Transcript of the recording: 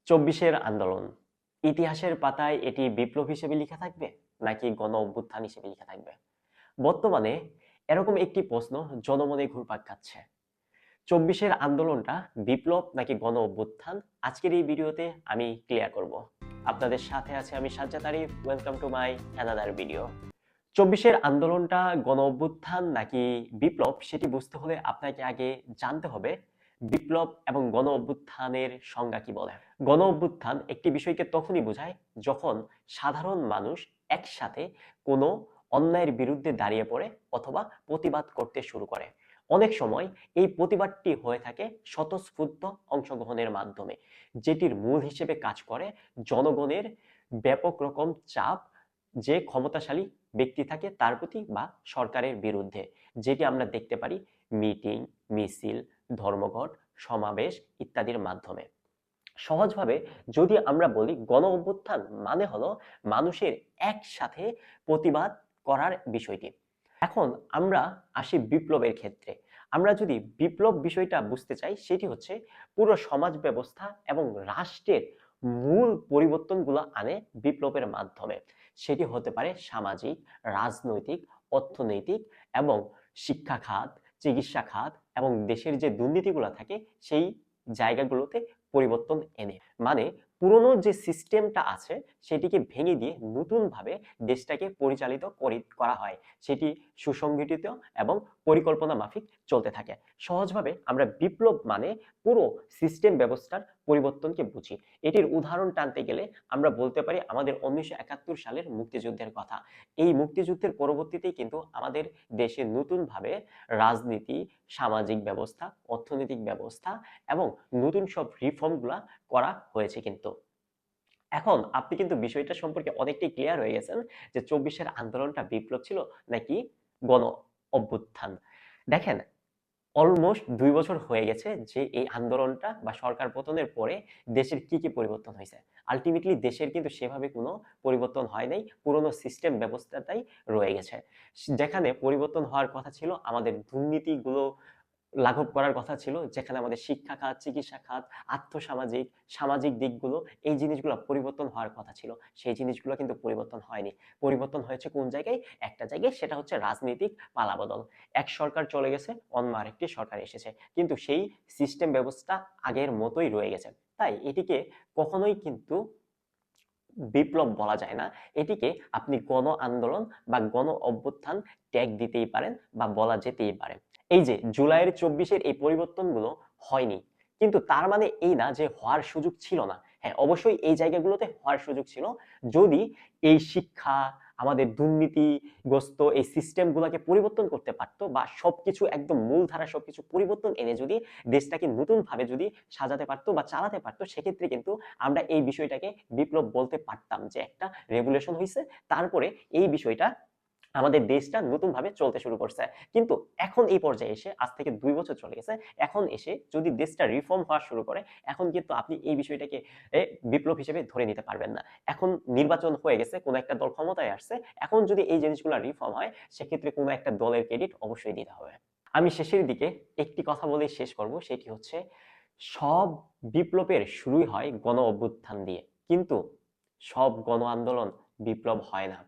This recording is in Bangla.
চব্বিশের আন্দোলন ইতিহাসের পাতায় এটি বিপ্লব হিসেবে লেখা থাকবে নাকি গণ অভ্যুত্থান হিসেবে লেখা থাকবে? বর্তমানে এরকম একটি প্রশ্ন জনমনে ঘুরপাক খাচ্ছে। চব্বিশের আন্দোলনটা বিপ্লব নাকি গণ অভ্যুত্থান, আজকের এই ভিডিওতে আমি ক্লিয়ার করব। আপনাদের সাথে আছে আমি Sajjad Arif. Welcome to my another video. চব্বিশের আন্দোলনটা গণ অভ্যুত্থান নাকি বিপ্লব সেটি বুঝতে হলে আপনাকে আগে জানতে হবে বিপ্লব এবং গণ অভ্যুত্থানের সংজ্ঞা কি বলে। গণ অভ্যুত্থান একটি বিষয়কে তখনই বোঝায় যখন সাধারণ মানুষ একসাথে কোনো অন্যায়ের বিরুদ্ধে দাঁড়িয়ে পড়ে অথবা প্রতিবাদ করতে শুরু করে। অনেক সময় এই প্রতিবাদটি হয়ে থাকে স্বতঃস্ফূর্ত অংশগ্রহণের মাধ্যমে, যেটির মূল হিসেবে কাজ করে জনগণের ব্যাপক রকম চাপ, যে ক্ষমতাশালী ব্যক্তি থাকে তার প্রতি বা সরকারের বিরুদ্ধে, যেটি আমরা দেখতে পারি মিটিং, মিছিল, ধর্মঘট, সমাবেশ ইত্যাদির মাধ্যমে। সহজভাবে যদি আমরা বলি গণ অভ্যুত্থান মানে হলো মানুষের একসাথে প্রতিবাদ করার বিষয়টি। এখন আমরা আসি বিপ্লবের ক্ষেত্রে। আমরা যদি বিপ্লব বিষয়টা বুঝতে চাই সেটি হচ্ছে পুরো সমাজ ব্যবস্থা এবং রাষ্ট্রের মূল পরিবর্তনগুলো আনে বিপ্লবের মাধ্যমে। সেটি হতে পারে সামাজিক, রাজনৈতিক, অর্থনৈতিক এবং শিক্ষা খাত, চিকিৎসা খাত এবং দেশের যে দুর্নীতিগুলো থাকে সেই জায়গাগুলোতে পরিবর্তন এনে, মানে পুরনো যে সিস্টেমটা আছে সেটিকে ভেঙে দিয়ে নতুনভাবে দেশটাকে পরিচালিত করা হয়, সেটি সুসংগঠিত এবং পরিকল্পনা মাফিক চলতে থাকে। সহজভাবে আমরা বিপ্লব মানে পুরো সিস্টেম ব্যবস্থার পরিবর্তনকে বুঝি। এটির উদাহরণ টানতে গেলে আমরা বলতে পারি আমাদের 1971 সালের মুক্তিযুদ্ধের কথা। এই মুক্তিযুদ্ধের পরবর্তীতেই কিন্তু আমাদের দেশে নতুনভাবে রাজনীতি, সামাজিক ব্যবস্থা, অর্থনৈতিক ব্যবস্থা এবং নতুন সব রিফর্মগুলা করা হয়েছে। কিন্তু এখন আপনি কিন্তু বিষয়টা সম্পর্কে অনেকটাই ক্লিয়ার হয়ে গেছেন যে চব্বিশের আন্দোলনটা বিপ্লব ছিল নাকি গণ অভ্যুত্থান। দেখেন, অলমোস্ট 2 বছর হয়ে গেছে যে এই আন্দোলনটা বা সরকার পতনের পরে দেশের কি কি পরিবর্তন হয়েছে। আলটিমেটলি দেশের কিন্তু সেভাবে কোনো পরিবর্তন হয় নাই, পুরনো সিস্টেম ব্যবস্থাটাই রয়ে গেছে। যেখানে পরিবর্তন হওয়ার কথা ছিল আমাদের দুর্নীতিগুলো লাঘব করার কথা ছিল, যেখানে আমাদের শিক্ষা খাত, চিকিৎসা খাত, আর্থসামাজিক, সামাজিক দিকগুলো, এই জিনিসগুলো পরিবর্তন হওয়ার কথা ছিল, সেই জিনিসগুলো কিন্তু পরিবর্তন হয়নি। পরিবর্তন হয়েছে কোন জায়গায়? একটা জায়গায়, সেটা হচ্ছে রাজনৈতিক পালাবদল। এক সরকার চলে গেছে, অন্য আরেকটি সরকার এসেছে, কিন্তু সেই সিস্টেম ব্যবস্থা আগের মতোই রয়ে গেছে। তাই এটিকে কখনোই কিন্তু বিপ্লব বলা যায় না। এটিকে আপনি গণ আন্দোলন বা গণ অভ্যুত্থান ট্যাগ দিতেই পারেন বা বলা যেতেই পারে। এই যে জুলাইয়ের 24-এর এই পরিবর্তনগুলো হয়নি, কিন্তু তার মানে এই না যে হওয়ার সুযোগ ছিল না। হ্যাঁ, অবশ্যই এই জায়গাগুলোতে হওয়ার সুযোগ ছিল, যদি এই শিক্ষা, আমাদের দুর্নীতিগ্রস্ত এই সিস্টেমগুলোকে পরিবর্তন করতে পারতো বা সবকিছু একদম মূলধারা সবকিছু পরিবর্তন এনে যদি দেশটাকে নতুনভাবে যদি সাজাতে পারতো বা চালাতে পারতো, সেক্ষেত্রে কিন্তু আমরা এই বিষয়টাকে বিপ্লব বলতে পারতাম, যে একটা রেভুলেশন হয়েছে, তারপরে এই বিষয়টা আমাদের দেশটা নতুনভাবে চলতে শুরু করছে। কিন্তু এখন এই পর্যায়ে এসে, আজ থেকে 2 বছর চলে গেছে, এখন এসে যদি দেশটা রিফর্ম হওয়া শুরু করে, এখন কিন্তু আপনি এই বিষয়টাকে বিপ্লব হিসেবে ধরে নিতে পারবেন না। এখন নির্বাচন হয়ে গেছে, কোনো একটা দল ক্ষমতায় আসছে, এখন যদি এই জিনিসগুলো রিফর্ম হয়, সেক্ষেত্রে কোনো একটা দলের ক্রেডিট অবশ্যই দিতে হবে। আমি শেষের দিকে একটি কথা বলে শেষ করব, সেটি হচ্ছে সব বিপ্লবের শুরুই হয় গণ অভ্যুত্থান দিয়ে, কিন্তু সব গণ আন্দোলন বিপ্লব হয় না।